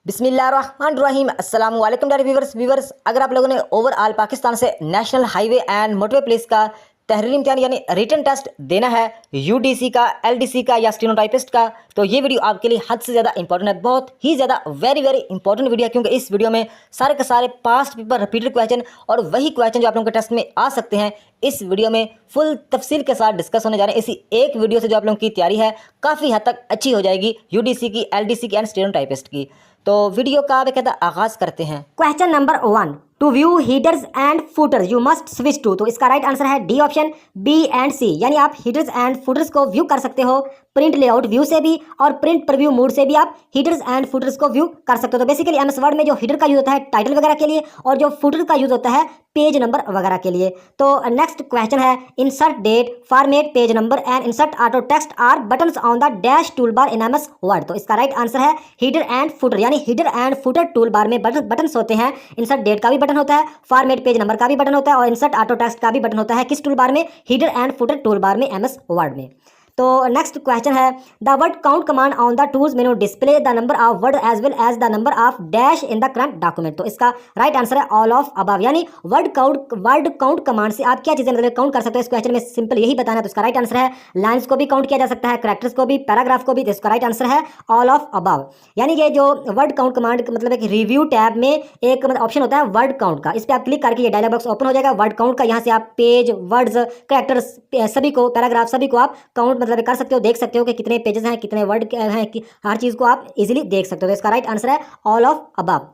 बिस्मिल्लाहिर्रहमानिर्रहीम अस्सलाम वालेकुम डायरी व्यूवर्स अगर आप लोगों ने ओवरऑल पाकिस्तान से national highway and motorway police का तहरीरी इम्तिहान यानी रिटन टेस्ट देना है यूडीसी का, एलडीसी का या स्टेनोटाइपिस्ट का, तो ये वीडियो आपके लिए हद से ज़्यादा इंपॉर्टेंट है। बहुत ही ज़्यादा वेरी इंपॉर्टेंट वीडियो है, क्योंकि इस वीडियो में सारे के सारे पास्ट पेपर रिपीटेड क्वेश्चन और वही क्वेश्चन जो आप लोगों के टेस्ट में आ सकते हैं, इस वीडियो में फुल तफसील के साथ डिस्कस होने जा रहे हैं। इसी एक वीडियो से जो आप लोगों की तैयारी है काफ़ी हद तक अच्छी हो जाएगी यूडीसी की, एलडीसी की एंड स्टेनोटाइपिस्ट की। तो वीडियो का बेकायदा आगाज करते हैं। Question number 1, to view headers and footers you must switch to. तो इसका राइट आंसर है D option, B and C. यानी आप हीडर्स एंड फुटर्स को व्यू कर सकते हो प्रिंट लेआउट व्यू से भी और प्रिंट प्रीव्यू मोड से भी आप हीडर्स एंड फुटर्स को व्यू कर सकते हो। तो बेसिकली एमएस वर्ड में जो हीडर का यूज होता है टाइटल वगैरह के लिए और जो फुटर का यूज होता है पेज नंबर वगैरह के लिए। तो नेक्स्ट क्वेश्चन है, insert date, format page number and insert auto text are buttons on the dash tool bar in MS word. तो इसका राइट आंसर है हीडर एंड फुटर। यानी header and footer tool bar में buttons होते हैं। Insert date का भी button होता है, फॉर्मेट पेज नंबर का भी बटन होता है और इंसर्ट ऑटो टेक्स्ट का भी बटन होता है। किस टूल बार में? Header and footer tool bar में एमएस वर्ड में। तो नेक्स्ट क्वेश्चन है, the word count command on the tools menu display the number of word as well as the number of dash in the current document. तो इसका right answer है all of above. यानी word count command से आप क्या चीजें मतलब count कर सकते हो, इस क्वेश्चन में सिंपल यही बताना है। तो इसका राइट आंसर है लाइन्स को भी काउंट किया जा सकता है, कैरेक्टर्स को भी, पैराग्राफ को भी। तो इसका राइट आंसर है ऑल ऑफ अबव। यानी ये जो वर्ड काउंट कमांड मतलब एक रिव्यू टैब में एक ऑप्शन होता है वर्ड काउंट का, इस पर आप क्लिक करके ये डायलॉग बॉक्स ओपन हो जाएगा वर्ड काउंट का। यहाँ से आप पेज, वर्ड्स, कैरेक्टर्स सभी को, पैराग्राफ सभी को आप काउंट मतलब कर सकते हो, देख सकते हो कि कितने पेजेस हैं, कितने वर्ड हैं, कि हर चीज को आप इजीली देख सकते हो। तो इसका राइट आंसर है ऑल ऑफ अबव।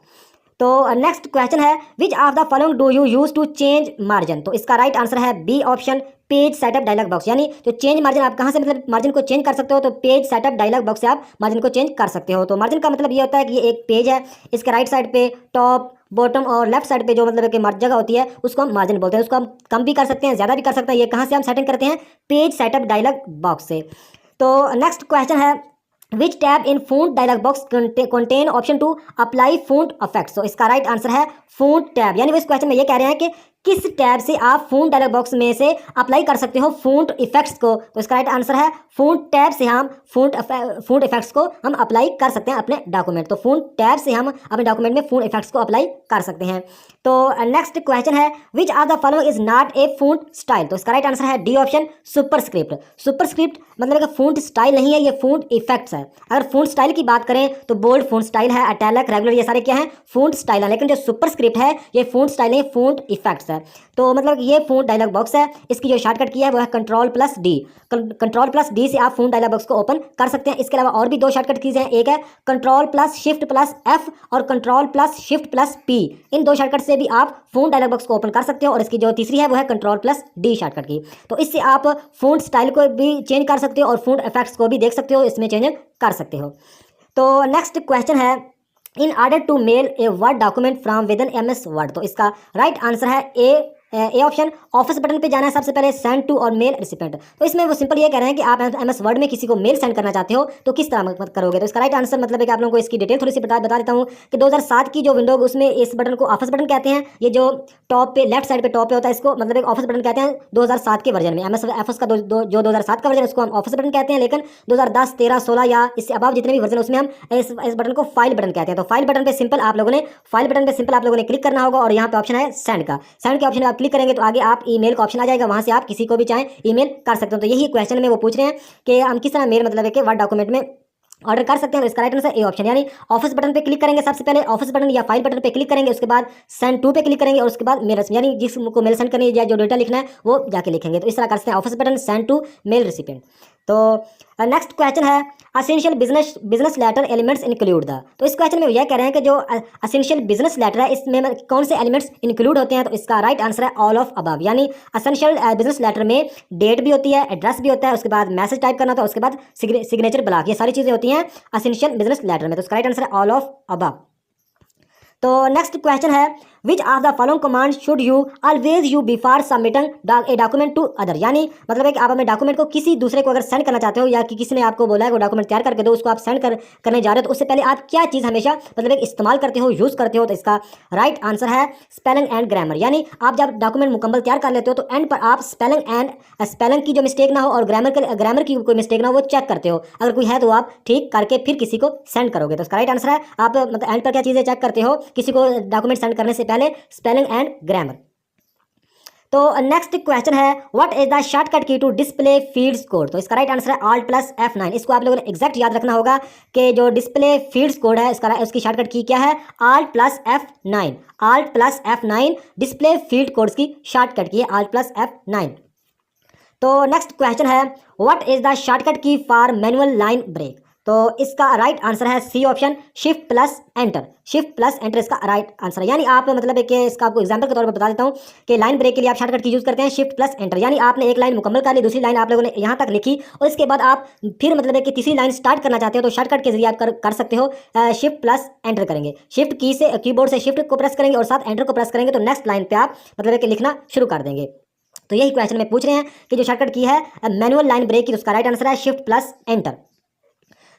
तो नेक्स्ट क्वेश्चन है, which of the following do you use to change margin. तो इसका राइट आंसर है B option, page setup dialog box. यानी जो चेंज मार्जिन आप कहां से मतलब मार्जिन को चेंज कर सकते हो, तो पेज सेटअप डायलॉग बॉक्स से आप मार्जिन को चेंज कर सकते हो। तो मार्जिन का मतलब ये होता है कि ये एक पेज है, इसके राइट साइड पे टॉप, बॉटम और लेफ्ट साइड पे जो मतलब कि जगह होती है उसको हम मार्जिन बोलते हैं। उसको हम कम भी कर सकते हैं, ज्यादा भी कर सकते हैं। ये कहां से हम सेटिंग करते हैं? पेज सेटअप डायलॉग बॉक्स से। तो नेक्स्ट क्वेश्चन है, which tab in font dialog box contain option to apply font effects. तो इसका राइट आंसर है फॉन्ट टैब। यानी वो इस क्वेश्चन में ये कह रहे हैं कि किस टैब से आप फॉन्ट डायलॉग बॉक्स में से अप्लाई कर सकते हो फॉन्ट इफेक्ट्स को। तो इसका राइट आंसर है फॉन्ट टैब से हम फॉन्ट इफेक्ट्स को हम अप्लाई कर सकते हैं अपने डॉक्यूमेंट। तो फॉन्ट टैब से हम अपने डॉक्यूमेंट में फॉन्ट इफेक्ट्स को अप्लाई कर सकते हैं। तो नेक्स्ट क्वेश्चन है, which are the following is not a font style. तो इसका राइट आंसर है डी ऑप्शन, सुपरस्क्रिप्ट। सुपरस्क्रिप्ट मतलब कि फॉन्ट स्टाइल नहीं है, ये फॉन्ट इफेक्ट्स है। अगर फॉन्ट स्टाइल की बात करें तो बोल्ड फॉन्ट स्टाइल है, इटैलिक, रेगुलर, ये सारे क्या हैं? फॉन्ट स्टाइल है। लेकिन जो सुपरस्क्रिप्ट है ये फॉन्ट स्टाइल नहीं, फॉन्ट इफेक्ट्स है। तो मतलब ये फॉन्ट डायलॉग बॉक्स है, इसकी जो शॉर्टकट की है वो है कंट्रोल+D। कंट्रोल+D से आप फॉन्ट डायलॉग बॉक्स को ओपन कर सकते हैं। इसके अलावा और भी दो शॉर्टकट कीज हैं, एक है कंट्रोल+Shift+F और कंट्रोल+Shift+P। इन दो शॉर्टकट से भी आप फॉन्ट डायलॉग बॉक्स को ओपन कर सकते हो। और इसकी जो तीसरी है वो है कंट्रोल+D शॉर्टकट की। तो इससे आप फॉन्ट स्टाइल को भी चेंज कर सकते हो और फॉन्ट इफेक्ट्स को भी देख सकते हो, इसमें चेंज कर सकते हो। तो नेक्स्ट क्वेश्चन है, in order to mail a word document from within MS word. तो इसका राइट आंसर है ए ऑप्शन, ऑफिस बटन पे जाना है सबसे पहले, सेंड टू और मेल रिसिपेंट। तो इसमें वो सिंपल ये कह रहे हैं कि आप एमएस वर्ड में किसी को मेल सेंड करना चाहते हो तो किस तरह करोगे। तो इसका राइट आंसर मतलब है कि आप लोगों को इसकी डिटेल थोड़ी सी बता देता हूँ कि 2007 की जो विंडो उसमें इस बटन को ऑफिस बटन कहते हैं। ये जो टॉप पे लेफ्ट साइड पे टॉप पे होता है इसको मतलब एक ऑफिस बटन कहते हैं। 2007 के वर्जन में एमएस ऑफिस का जो 2007 का वर्जन उसको हम ऑफिस बटन कहते हैं। लेकिन 2010, 13, 16 या इससे अबाव जितने भी वर्जन उसमें हम इस बटन को फाइल बटन कहते हैं। तो फाइल बटन पे सिंपल आप लोगों ने क्लिक करना होगा और यहाँ पे ऑप्शन है सेंड का। सेंड के ऑप्शन में आप क्लिक करेंगे तो आगे आप ईमेल का ऑप्शन आ जाएगा, वहां से आप किसी को भी चाहें ईमेल कर सकते हो। तो यही क्वेश्चन में वो पूछ रहे हैं कि हम किस तरह मेल मतलब है कि वर्ड डॉक्यूमेंट में ऑर्डर कर सकते हैं। तो इसका राइट आंसर ए ऑप्शन, यानी ऑफिस बटन पे क्लिक करेंगे सबसे पहले, ऑफिस बटन या फाइल बटन पे क्लिक करेंगे, उसके बाद सेंड टू पे क्लिक करेंगे और उसके बाद मेल, यानी जिसको मेल सेंड करनी है या जो डेटा लिखना है वो जाके लिखेंगे। तो इस तरह कर सकते हैं, office button, send to, mail recipient. तो नेक्स्ट क्वेश्चन है, essential business letter elements include the. तो इस क्वेश्चन में यह कह रहे हैं कि जो असेंशियल बिजनेस लेटर है इसमें कौन से एलिमेंट्स इंक्लूड होते हैं। तो इसका राइट आंसर है ऑल ऑफ अबव। यानी असेंशियल बिजनेस लेटर में डेट भी होती है, एड्रेस भी होता है, उसके बाद मैसेज टाइप करना होता है, उसके बाद सिग्नेचर ब्लॉक, ये सारी चीज़ें होती हैं असेंशियल बिजनेस लेटर में। तो इसका राइट आंसर है ऑल ऑफ अबव। तो नेक्स्ट क्वेश्चन है which of the following command should you always use before submitting a document to other, यानी मतलब है कि आप अपने डॉक्यूमेंट को किसी दूसरे को अगर सेंड करना चाहते हो या कि किसी ने आपको बोला है वो डॉक्यूमेंट तैयार करके दो, उसको आप सेंड करने जा रहे हो, तो उससे पहले आप क्या चीज़ हमेशा मतलब एक इस्तेमाल करते हो, यूज़ करते हो। तो इसका राइट आंसर है स्पेलिंग एंड ग्रामर, यानी आप जब डॉक्यूमेंट मुकम्मल तैयार कर लेते हो तो एंड पर आप स्पेलिंग की जो मिस्टेक ना हो और ग्रामर की कोई मिस्टेक ना हो वो चेक करते हो, अगर कोई है तो आप ठीक करके फिर किसी को सेंड करोगे। तो इसका राइट आंसर है आप मतलब एंड पर क्या चीज़ें चेक करते हो किसी को डॉक्यूमेंट सेंड करने से पहले, स्पेलिंग एंड ग्रामर। तो नेक्स्ट क्वेश्चन है व्हाट इज द शॉर्टकट की टू डिस्प्ले फील्ड्स कोड। तो इसका राइट आंसर है Alt प्लस F9। इसको आप लोगों ने एग्जैक्ट याद रखना होगा कि जो डिस्प्ले फील्ड्स कोड है उसकी शॉर्टकट की क्या है, Alt plus F9। Alt plus F9 display field codes की शॉर्टकट की है, Alt प्लस F9। तो नेक्स्ट क्वेश्चन है what is the shortcut key for manual line break. तो इसका राइट आंसर है C option, shift plus enter. Shift plus enter इसका right answer है, यानी आप मतलब एक इसका आपको एग्जांपल के तौर पर बता देता हूं कि लाइन ब्रेक के लिए आप शॉर्टकट की यूज करते हैं शिफ्ट प्लस एंटर, यानी आपने एक लाइन मुकम्मल कर ली, दूसरी लाइन आप लोगों ने यहां तक लिखी और इसके बाद आप फिर मतलब एक तीसरी लाइन स्टार्ट करना चाहते हो तो शॉर्टकट के जरिए आप कर सकते हो, शिफ्ट प्लस एंटर करेंगे। शिफ्ट की से कीबोर्ड से शिफ्ट को प्रेस करेंगे और साथ एंटर को प्रेस करेंगे तो नेक्स्ट लाइन पे आप मतलब एक लिखना शुरू कर देंगे। तो यही क्वेश्चन में पूछ रहे हैं कि जो शॉर्टकट की है मैनुअल लाइन ब्रेक की, तो उसका राइट आंसर है शिफ्ट प्लस एंटर।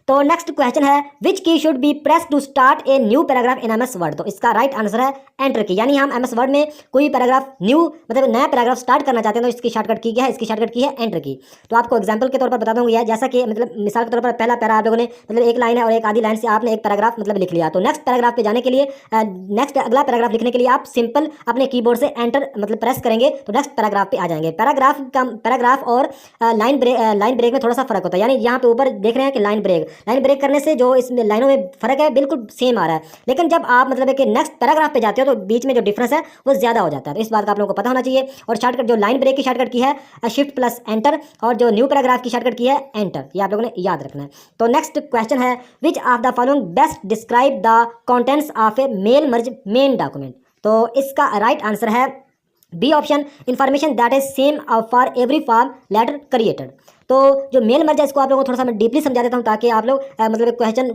तो नेक्स्ट क्वेश्चन है which key should be press to start a new paragraph in MS Word. तो इसका राइट आंसर है एंटर की, यानी हम MS वर्ड में कोई पैराग्राफ न्यू मतलब नया पैराग्राफ स्टार्ट करना चाहते हैं तो इसकी शॉर्टकट की क्या है, इसकी शॉर्टकट की है एंटर की। तो आपको एग्जांपल के तौर पर बता दूंगा, जैसा कि मतलब मिसाल के तौर पर पहला पैरा आप लोगों ने मतलब एक लाइन है और एक आधी लाइन से आपने एक पैराग्राफ मतलब लिख लिया, तो नेक्स्ट पैराग्राफ पे जाने के लिए नेक्स्ट अगला पैराग्राफ लिखने के लिए आप सिंपल अपने कीबोर्ड से एंटर मतलब प्रेस करेंगे तो नेक्स्ट पैराग्राफ पे आ जाएंगे। पैराग्राफ और लाइन ब्रेक में थोड़ा सा फर्क होता है, यानी यहाँ पे ऊपर देख रहे हैं कि लाइन ब्रेक करने से जो इसमें लाइनों में फर्क है बिल्कुल सेम आ रहा है, लेकिन जब आप मतलब है कि नेक्स्ट पैराग्राफ पे जाते हो तो बीच में जो डिफरेंस है वो ज्यादा हो जाता है। तो इस बात का आप लोगों को पता होना चाहिए। और शॉर्टकट जो लाइन ब्रेक की शॉर्टकट की है शिफ्ट प्लस एंटर और जो न्यू पैराग्राफ की शॉर्टकट की है एंटर, ये आप लोगों ने याद रखना है। तो नेक्स्ट क्वेश्चन है which of the following best describe the contents of a mail merge main document. तो इसका राइट आंसर है B option, information that is same for every form letter created. तो जो मेल मर्ज है इसको आप लोगों को थोड़ा सा मैं डीपली समझा देता हूँ ताकि आप लोग मतलब क्वेश्चन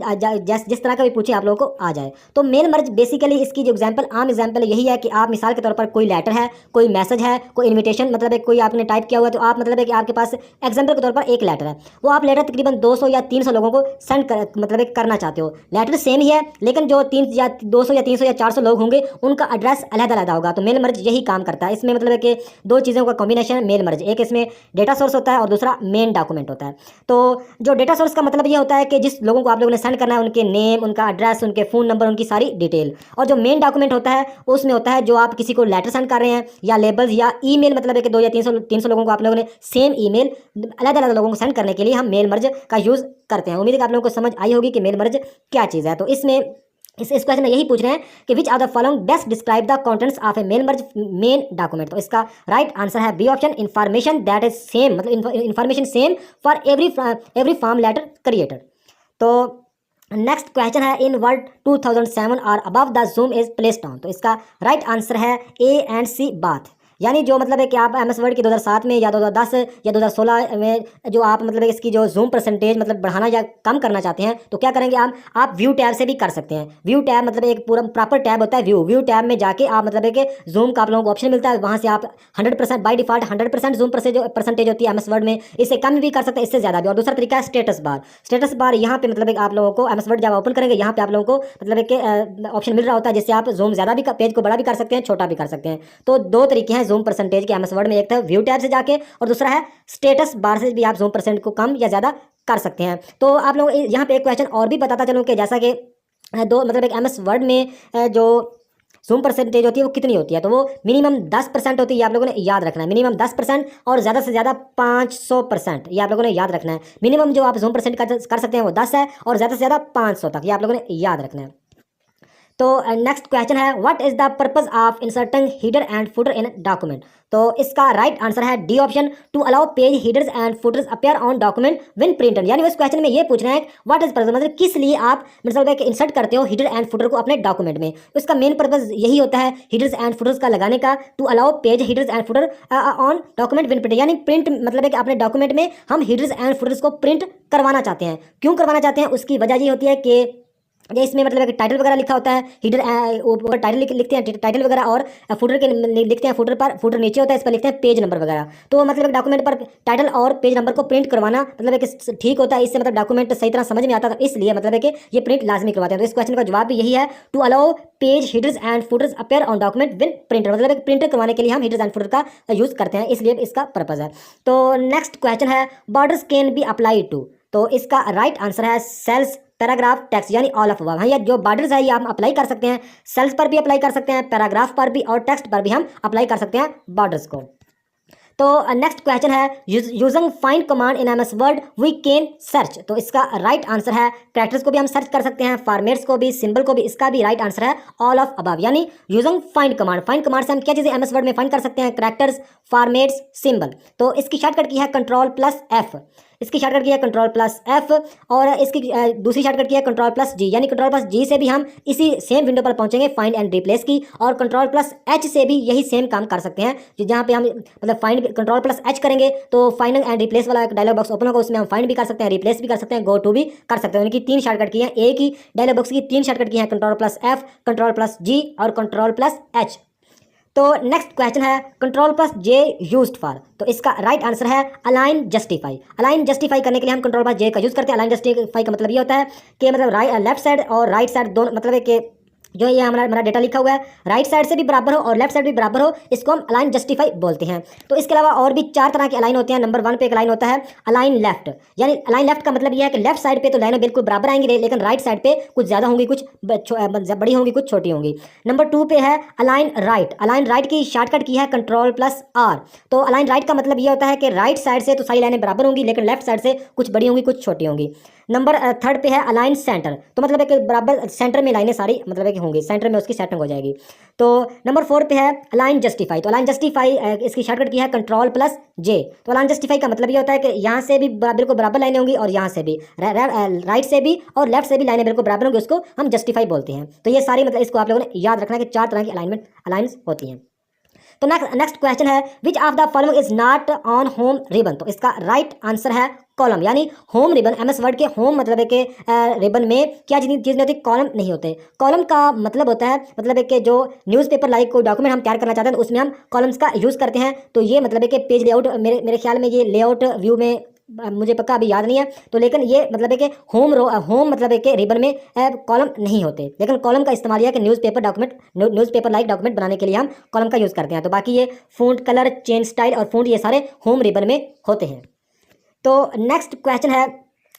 जिस तरह का भी पूछे आप लोगों को आ जाए। तो मेल मर्ज बेसिकली इसकी जो आम एग्जांपल यही है कि आप मिसाल के तौर पर कोई लेटर है, कोई मैसेज है, कोई इन्विटेशन मतलब एक कोई आपने टाइप किया हुआ है, तो आप मतलब कि आपके पास एग्जाम्पल के तौर पर एक लेटर है, वो आप लेटर तकरीबन 200 या 300 लोगों को सेंड मतलब करना चाहते हो। लेटर सेम ही है लेकिन जो 200 या 300 या 400 लोग होंगे उनका एड्रेस अलग होगा। तो मेल मर्ज यही काम करता है। इसमें मतलब कि दो चीज़ों का कॉम्बिनेशन मेल मर्ज, एक इसमें डेटा सोर्स होता है और दूसरा मेन डॉक्यूमेंट होता है। तो जो डेटा सोर्स का मतलब ये होता है कि जिस लोगों को आप लोगों ने सेंड करना है उनके नेम, उनका एड्रेस, उनके फ़ोन नंबर, उनकी सारी डिटेल। और जो मेन डॉक्यूमेंट होता है उसमें होता है जो आप किसी को लेटर सेंड कर रहे हैं या लेबल्स या ईमेल, मतलब है कि 2 या 300 लोगों को आप लोगों ने सेम ईमेल अलग अलग लोगों को सेंड करने के लिए हम मेल मर्ज का यूज़ करते हैं। उम्मीद है कि आप लोगों को समझ आई होगी कि मेल मर्ज क्या चीज़ है। तो इसमें इस क्वेश्चन में यही पूछ रहे हैं कि which are the following best describe the contents of a mail merge main document. तो इसका राइट आंसर है B option, information that is same, मतलब information same for every form letter created. तो नेक्स्ट क्वेश्चन है in Word 2007 और above the zoom is placed on. तो इसका right answer है ए एंड सी बाथ, यानी जो मतलब है कि आप MS वर्ड की 2007 में या 2010 या 2016 में जो आप मतलब इसकी जो जूम परसेंटेज मतलब बढ़ाना या कम करना चाहते हैं तो क्या करेंगे आप व्यू टैब से भी कर सकते हैं। व्यू टैब मतलब एक पूरा प्रॉपर टैब होता है व्यू टैब में जाके आप मतलब कि जूम का आप लोगों को ऑप्शन मिलता है, वहाँ से आप 100% बाई डिफॉल्ट 100% जूम परसेंटेज होती है MS वर्ड में, इससे कम भी कर सकते हैं, इससे ज़्यादा भी। और दूसरा तरीका है स्टेटस बार यहाँ पे मतलब आप लोगों को MS वर्ड जब ओपन करेंगे यहाँ पे आप लोगों को मतलब एक ऑप्शन मिल रहा होता है जिससे आप जूम ज़्यादा भी पेज को बड़ा भी कर सकते हैं, छोटा भी कर सकते हैं। तो दो तरीके हैं जूम परसेंटेज के MS वर्ड में, एक था व्यू टैब से जाके और दूसरा है स्टेटस बार से भी आप जूम परसेंट को कम या ज़्यादा कर सकते हैं। तो आप लोग यहाँ पे एक क्वेश्चन और भी बताता चलूँ कि जैसा कि दो मतलब एक MS वर्ड में जो जूम परसेंटेज होती है वो कितनी होती है, तो वो मिनिमम 10% होती है, ये आप लोगों ने याद रखना है। मिनिमम 10% और ज़्यादा से ज़्यादा 500%, ये आप लोगों ने याद रखना है। मिनिमम जो आप जूम परसेंट कर सकते हैं वो 10 है और ज़्यादा से ज़्यादा 500 तक, ये आप लोगों ने याद रखना है। तो नेक्स्ट क्वेश्चन है what is the purpose of inserting header and footer in document. तो इसका राइट आंसर है D option, to allow page headers and footers appear on document when printed. यानी उस क्वेश्चन में ये पूछ रहे हैं व्हाट इज पर्पस, मतलब किस लिए आप मतलब कि इंसर्ट करते हो हीडर एंड फुटर को अपने डॉक्यूमेंट में। उसका मेन पर्पस यही होता है हीडर्स एंड फुटर्स का लगाने का, to allow page headers and footer on document when printed, यानी प्रिंट मतलब है कि अपने डॉक्यूमेंट में हम हीडर्स एंड फुटर्स को प्रिंट करवाना चाहते हैं। क्यों करवाना चाहते हैं, उसकी वजह ये होती है कि या इसमें मतलब है कि टाइटल वगैरह लिखा होता है, हीडर ऊपर टाइटल लिखते हैं टाइटल वगैरह, और फुटर के लिखते हैं, फुटर पर फुटर नीचे होता है, इस पर लिखते हैं पेज नंबर वगैरह। तो मतलब डॉक्यूमेंट पर टाइटल और पेज नंबर को प्रिंट करवाना मतलब है कि ठीक होता है, इससे मतलब डॉक्यूमेंट सही तरह समझ में आता है, इसलिए मतलब है कि ये प्रिंट लाजमी करवाते हैं। तो इस क्वेश्चन का जवाब भी यही है, to allow page headers and footers appear on document when printer, मतलब प्रिंटर करवाने के लिए हम हीडर्स एंड फुटर का यूज करते हैं, इसलिए इसका पर्पज है। तो नेक्स्ट क्वेश्चन है, borders can be applied to, तो इसका राइट आंसर है सेल्स, पैराग्राफ, टेक्स्ट, यानी ऑल ऑफ अबव। हाँ, ये जो बॉर्डर्स है ये हम अप्लाई कर सकते हैं, सेल्स पर भी अप्लाई कर सकते हैं, पैराग्राफ पर भी और टेक्स्ट पर भी हम अप्लाई कर सकते हैं बॉर्डर्स को। तो नेक्स्ट क्वेश्चन है, using find command in MS Word we can search, तो इसका राइट आंसर है कैरेक्टर्स को भी हम सर्च कर सकते हैं, फॉर्मेट्स को भी, सिंबल को भी, इसका भी राइट आंसर है ऑल ऑफ अबव, यानी using find command. Find command से हम क्या चीजें एमएस वर्ड में फाइंड कर सकते हैं, कैरेक्टर्स, फॉर्मेट्स, सिंबल। तो इसकी शॉर्टकट की है Ctrl+F, इसकी शॉर्टकट की है Ctrl+F, और इसकी दूसरी शॉर्टकट की है Ctrl+G, यानी Ctrl+G से भी हम इसी सेम विंडो पर पहुंचेंगे फाइंड एंड रिप्लेस की, और Ctrl+H से भी यही सेम काम कर सकते हैं, जहाँ पे हम मतलब फाइंड Ctrl+H करेंगे तो फाइंड एंड रिप्लेस वाला एक डायलॉग बॉक्स ओपन होगा, उसमें हम फाइंड भी कर सकते हैं, रिप्लेस भी कर सकते हैं, गो टू भी कर सकते हैं। उनकी तीन शॉर्टकट की है, एक ही डायलॉग बॉक्स की तीन शॉर्टकट की है, Ctrl+F, Ctrl+G और Ctrl+H। तो नेक्स्ट क्वेश्चन है, Ctrl+J यूज्ड फॉर, तो इसका राइट आंसर है अलाइन जस्टिफाई। अलाइन जस्टिफाई करने के लिए हम Ctrl+J का यूज करते हैं। अलाइन जस्टिफाई का मतलब ये होता है कि मतलब लेफ्ट साइड और राइट साइड दोनों, मतलब है कि जो ये हमारा डेटा लिखा हुआ है राइट साइड से भी बराबर हो और लेफ्ट साइड भी बराबर हो, इसको हम अलाइन जस्टिफाई बोलते हैं। तो इसके अलावा और भी चार तरह के अलाइन होते हैं। नंबर 1 पे एक अलाइन होता है अलाइन लेफ्ट, यानी अलाइन लेफ्ट का मतलब यह है कि लेफ्ट साइड पे तो लाइनें बिल्कुल बराबर आएंगी, लेकिन राइट साइड पे कुछ ज़्यादा होंगी, कुछ बड़ी होंगी, कुछ छोटी होंगी। नंबर 2 पे है अलाइन राइट। अलाइन राइट की शॉर्टकट की है Ctrl+R। तो अलाइन राइट का मतलब ये होता है कि राइट साइड से तो सारी लाइनें बराबर होंगी, लेकिन लेफ्ट साइड से कुछ बड़ी होंगी, कुछ छोटी होंगी। नंबर 3 पे है अलाइन सेंटर, तो मतलब है कि बराबर सेंटर में लाइनें सारी मतलब है कि होंगी, सेंटर में उसकी सेटिंग हो जाएगी। तो नंबर 4 पे है अलाइन जस्टिफाई। तो अलाइन जस्टिफाई इसकी शॉर्टकट की है Ctrl+J। तो अलाइन जस्टिफाई का मतलब ये होता है कि यहाँ से भी बिल्कुल बराबर लाइनें होंगी और यहाँ से भी राइट से भी और लेफ्ट से भी लाइनें बिल्कुल बराबर होंगी, उसको हम जस्टिफाई बोलते हैं। तो ये सारी मतलब इसको आप लोगों ने याद रखना है कि 4 तरह की अलाइंस होती हैं। तो नेक्स्ट क्वेश्चन है, which of the following is not on home ribbon, तो इसका राइट आंसर है कॉलम, यानी होम रिबन। एमएस वर्ड के होम मतलब है कि रिबन में क्या चीज़ नहीं होती, कॉलम नहीं होते। कॉलम का मतलब होता है मतलब है कि जो न्यूज़पेपर लाइक कोई डॉक्यूमेंट हम तैयार करना चाहते हैं तो उसमें हम कॉलम्स का यूज़ करते हैं। तो ये मतलब है कि पेज लेआउट मेरे ख्याल में ये लेआउट व्यू में मुझे पक्का अभी याद नहीं है, तो लेकिन ये मतलब है कि होम मतलब है कि रिबन में कॉलम नहीं होते, लेकिन कॉलम का इस्तेमाल यह है कि न्यूज़पेपर लाइक डॉक्यूमेंट बनाने के लिए हम कॉलम का यूज़ करते हैं। तो बाकी ये फ़ॉन्ट कलर, चेन स्टाइल और फ़ॉन्ट ये सारे होम रिबन में होते हैं। तो नेक्स्ट क्वेश्चन है,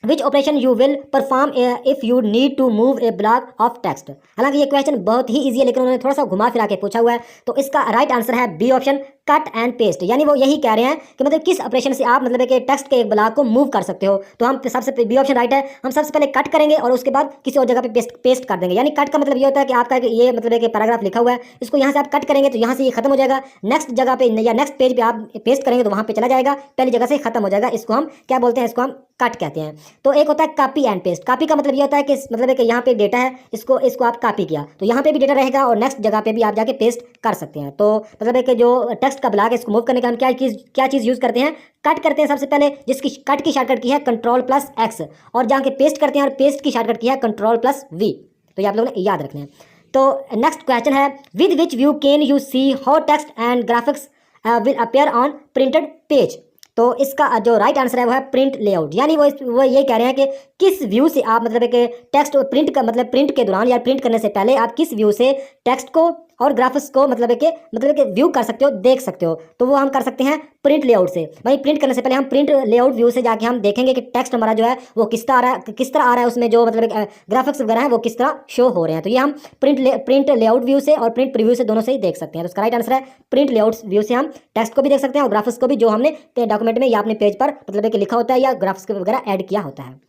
which operation you will perform if you need to move a block of text. हालांकि ये क्वेश्चन बहुत ही ईजी है, लेकिन उन्होंने थोड़ा सा घुमा फिरा के पूछा हुआ है। तो इसका राइट आंसर है B option, cut and paste. यानी वो यही कह रहे हैं कि मतलब किस ऑपरेशन से आप मतलब है कि टेक्स्ट के एक ब्लॉक को मूव कर सकते हो। तो हम सबसे बी ऑप्शन राइट है, हम सबसे पहले कट करेंगे और उसके बाद किसी और जगह पे पेस्ट कर देंगे। यानी कट का मतलब ये होता है कि आपका ये मतलब है कि पैराग्राफ लिखा हुआ है, इसको यहाँ से आप कट करेंगे तो यहाँ से ये खत्म हो जाएगा, नेक्स्ट जगह पे या नेक्स्ट पेज पे आप पेस्ट करेंगे तो वहाँ पे चला जाएगा, पहली जगह से खत्म हो जाएगा। इसको हम क्या बोलते हैं, इसको हम कट कहते हैं। तो एक होता है कॉपी एंड पेस्ट। कॉपी का मतलब ये होता है कि मतलब है कि यहाँ पे डेटा है, इसको आप कॉपी किया तो यहाँ पे भी डेटा रहेगा और नेक्स्ट जगह पे भी आप जाके पेस्ट कर सकते हैं। तो मतलब है कि जो टेक्स्ट का ब्लॉक है इसको मूव करने का हम क्या चीज़ यूज़ करते हैं, कट करते हैं सबसे पहले, जिसकी कट की शॉर्टकट की है Ctrl+X, और जहाँ के पेस्ट करते हैं और पेस्ट की शॉर्टकट की है Ctrl+V। तो ये आप लोगों ने याद रखना है। तो नेक्स्ट क्वेश्चन है, with which view can you see how text and graphics will appear on printed page. तो इसका जो राइट आंसर है वो है प्रिंट लेआउट। यानी वो ये कह रहे हैं कि किस व्यू से आप मतलब है कि टेक्स्ट प्रिंट का मतलब प्रिंट के दौरान या प्रिंट करने से पहले आप किस व्यू से टेक्स्ट को और ग्राफिक्स को मतलब है कि व्यू कर सकते हो, देख सकते हो। तो वो हम कर सकते हैं प्रिंट लेआउट से। भाई प्रिंट करने से पहले हम प्रिंट लेआउट व्यू से जाके हम देखेंगे कि टेक्स्ट हमारा जो है वो किस तरह आ रहा है, उसमें जो मतलब ग्राफिक्स वगैरह है वो किस तरह शो हो रहे हैं। तो ये हम प्रिंट लेआउट व्यू से और प्रिंट प्रीव्यू से दोनों से ही देख सकते हैं। तो उसका राइट आंसर है प्रिंट लेआउट व्यू से हम टेक्स्ट को भी देख सकते हैं और ग्राफिक्स को भी, जो हमने डॉक्यूमेंट में या अपने पेज पर मतलब है कि लिखा होता है या ग्राफिक्स वगैरह ऐड किया होता है।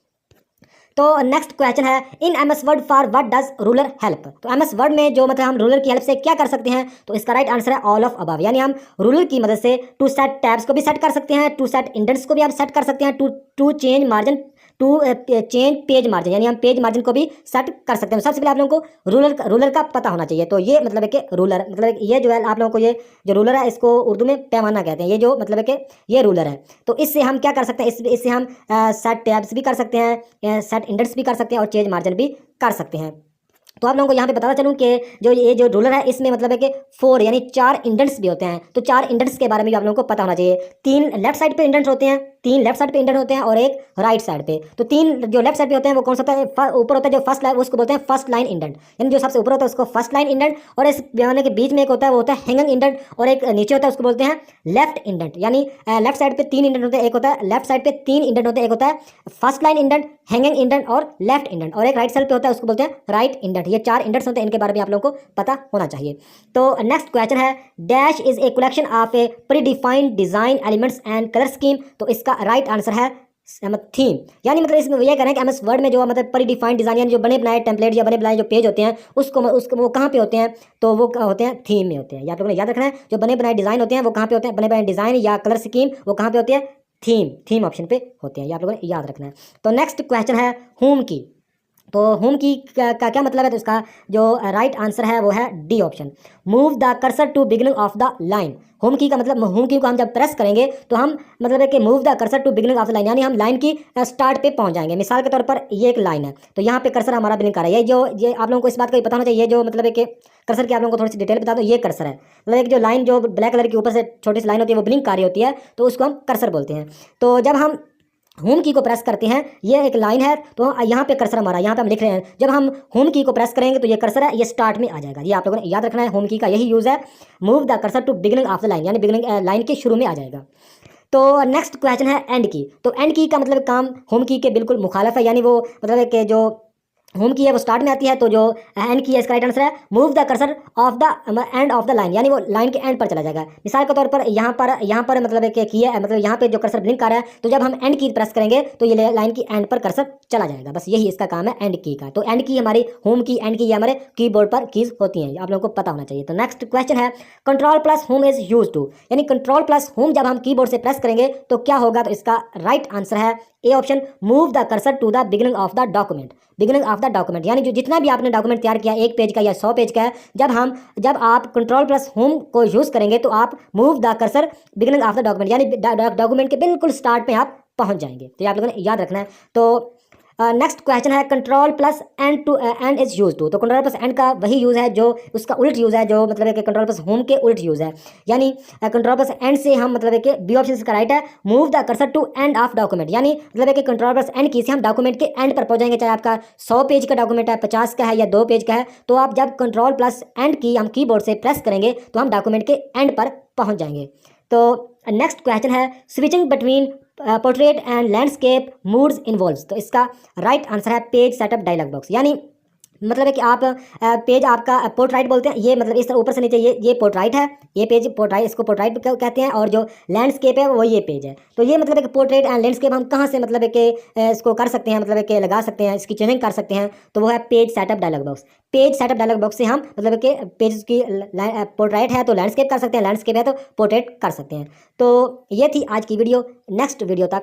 तो नेक्स्ट क्वेश्चन है, इन MS word for what does ruler help. तो एमएस वर्ड में जो मतलब हम रूलर की हेल्प से क्या कर सकते हैं, तो इसका राइट आंसर है ऑल ऑफ अबव। यानी हम रूलर की मदद से टू सेट टैब्स को भी सेट कर सकते हैं, टू सेट इंडेंट्स को भी आप सेट कर सकते हैं, to change margin to change page margin, यानी हम पेज मार्जिन को भी सेट कर सकते हैं। सबसे पहले आप लोगों को रूलर का पता होना चाहिए। तो ये मतलब है कि रूलर मतलब ये जो है आप लोगों को, ये जो रूलर है इसको उर्दू में पैमाना कहते हैं। ये जो मतलब है कि ये रूलर है। तो इससे हम क्या कर सकते हैं, इससे हम सेट टैब्स भी कर सकते हैं, सेट इंडेक्स भी कर सकते हैं और चेंज मार्जिन भी कर सकते हैं। तो आप लोगों को यहाँ पे बताता चलूँ कि जो रूलर है इसमें मतलब है कि 4 यानी 4 इंडेंट्स भी होते हैं। तो 4 इंडेंट्स के बारे में भी आप लोगों को पता होना चाहिए। 3 लेफ्ट साइड पे इंडेंट्स होते हैं, 3 लेफ्ट साइड पे इंडेंट होते हैं और एक राइट साइड पे। तो 3 जो लेफ्ट साइड पे होते हैं वो कौन सा होता है, ऊपर होता है जो फर्स्ट लाइन, उसको बोलते हैं फर्स्ट लाइन इंडेंट, यानी जो सबसे ऊपर होता है उसको फर्स्ट लाइन इंडेंट। और इस पैमाने के बीच में एक होता है वो होता है हैंगिंग इंडेंट, और एक नीचे होता है उसको बोलते हैं लेफ्ट इंडेंट। यानी लेफ्ट साइड पे 3 इंडेंट होते हैं, एक होता है लेफ्ट साइड पे 3 इंडेंट होते हैं, एक होता है first line indent, hanging indent और लेफ्ट इंडेंट, और एक राइट साइड पे होता है उसको बोलते हैं राइट इंडेंट। ये 4 इंडेंट्स होते हैं, इनके बारे में आप लोगों को पता होना चाहिए। तो नेक्स्ट क्वेश्चन है, dash is a collection of A predefined design elements and colour scheme. तो इसका राइट आंसर है थीम। यानी मतलब इसमें ये कह रहे हैं कि एमएस वर्ड में जो मतलब प्रीडिफाइंड डिजाइन यानी जो बने बनाए टेम्पलेट या बने बनाए जो पेज होते हैं उसको वो कहाँ पे होते हैं, तो वो होते हैं थीम में होते हैं। या आप लोगों ने याद रखना है, जो बने बनाए डिजाइन होते हैं वो कहाँ पे होते हैं, बने बनाए डिजाइन या कलर स्कीम वो कहाँ पे होते हैं, थीम ऑप्शन पे होते हैं। ये आप लोगों ने याद रखना है। तो नेक्स्ट क्वेश्चन है होम की। तो होम की का क्या मतलब है, तो इसका जो राइट आंसर है वो है D option, move the cursor to beginning of the line. Home key का मतलब, होम की को हम जब प्रेस करेंगे तो हम मतलब है कि move the cursor to beginning of the line, यानी हम लाइन की स्टार्ट पे पहुंच जाएंगे। मिसाल के तौर पर ये एक लाइन है, तो यहाँ पे कर्सर हमारा बिगिनिंग कर रहा है। ये आप लोगों को इस बात का भी पता होना चाहिए, जो मतलब है कि कर्सर की आप लोगों को थोड़ी सी डिटेल बता दो। ये कर्सर है, मतलब एक जो लाइन जो ब्लैक कलर की ऊपर से छोटी सी लाइन होती है वो ब्लिंक कर रही होती है, तो उसको हम कर्सर बोलते हैं। तो जब हम होम की को प्रेस करते हैं, ये एक लाइन है, तो यहाँ पे कर्सर हमारा, यहाँ पे हम लिख रहे हैं। जब हम होम की को प्रेस करेंगे तो ये कर्सर है, ये स्टार्ट में आ जाएगा। ये आप लोगों ने याद रखना है, होम की का यही यूज़ है, move the cursor to beginning of the line, यानी बिगिनिंग लाइन के शुरू में आ जाएगा। तो नेक्स्ट क्वेश्चन है एंड की। तो एंड की का मतलब काम होम की के बिल्कुल मुखालफ है, यानी वो मतलब है कि जो होम की है वो स्टार्ट में आती है, तो जो एंड की है इसका राइट आंसर है move the cursor of the end of the line, यानी वो लाइन के एंड पर चला जाएगा। मिसाल के तौर पर यहाँ पर मतलब है कि है, मतलब यहाँ पे जो कर्सर ब्लिंक कर रहा है, तो जब हम एंड की प्रेस करेंगे तो ये लाइन की एंड पर कर्सर चला जाएगा। बस यही इसका काम है एंड की का। तो एंड की हमारी होम की, एंड की ये हमारे कीबोर्ड पर कीज होती हैं, आप लोगों को पता होना चाहिए। तो नेक्स्ट क्वेश्चन है, control plus home is use to, यानी कंट्रोल प्लस होम जब हम कीबोर्ड से प्रेस करेंगे तो क्या होगा, तो इसका राइट आंसर है A option, move the cursor to the beginning of the document. Beginning of the document यानी जो जितना भी आपने डॉक्यूमेंट तैयार किया, 1 पेज का या 100 पेज का है, जब आप कंट्रोल प्लस होम को यूज़ करेंगे तो आप move the cursor beginning of the document, यानी डॉक्यूमेंट के बिल्कुल स्टार्ट पे आप पहुंच जाएंगे। तो ये आप लोगों ने याद रखना है। तो नेक्स्ट क्वेश्चन है, control plus end to end is use to. तो कंट्रोल प्लस एंड का वही यूज़ है जो उसका उल्ट यूज़ है, जो मतलब है कि कंट्रोल प्लस होम के उल्ट यूज़ है। यानी कंट्रोल प्लस एंड से हम मतलब है कि बी ऑप्शन इसका राइट है, move the cursor to end of document, यानी मतलब है कि कंट्रोल प्लस एंड की से हम डॉक्यूमेंट के एंड पर पहुंच जाएंगे। चाहे आपका 100 पेज का डॉक्यूमेंट है, 50 का है या 2 पेज का है, तो आप जब कंट्रोल प्लस एंड की हम कीबोर्ड से प्रेस करेंगे तो हम डॉक्यूमेंट के एंड पर पहुंच जाएंगे। तो नेक्स्ट क्वेश्चन है, switching between portrait and landscape moods involves. तो इसका राइट आंसर है पेज सेटअप डायलॉग बॉक्स, यानी मतलब है कि आप पेज आपका पोर्ट्राइट बोलते हैं, ये मतलब इस तरह ऊपर से नीचे ये पोर्ट्राइट है, ये पेज पोर्ट्राइट, इसको पोर्ट्राइट कहते हैं, और जो लैंडस्केप है वो ये पेज है। तो ये मतलब है कि पोर्ट्रेट एंड लैंडस्केप हम कहाँ से मतलब है कि इसको कर सकते हैं, मतलब है कि लगा सकते हैं, इसकी चेंजिंग कर सकते हैं, तो वो है page setup dialog box. Page setup dialog box से हम मतलब है कि पेज की पोर्ट्राइट है तो लैंडस्केप कर सकते हैं, लैंडस्केप है तो पोर्ट्रेट कर सकते हैं। तो ये थी आज की वीडियो, नेक्स्ट वीडियो तक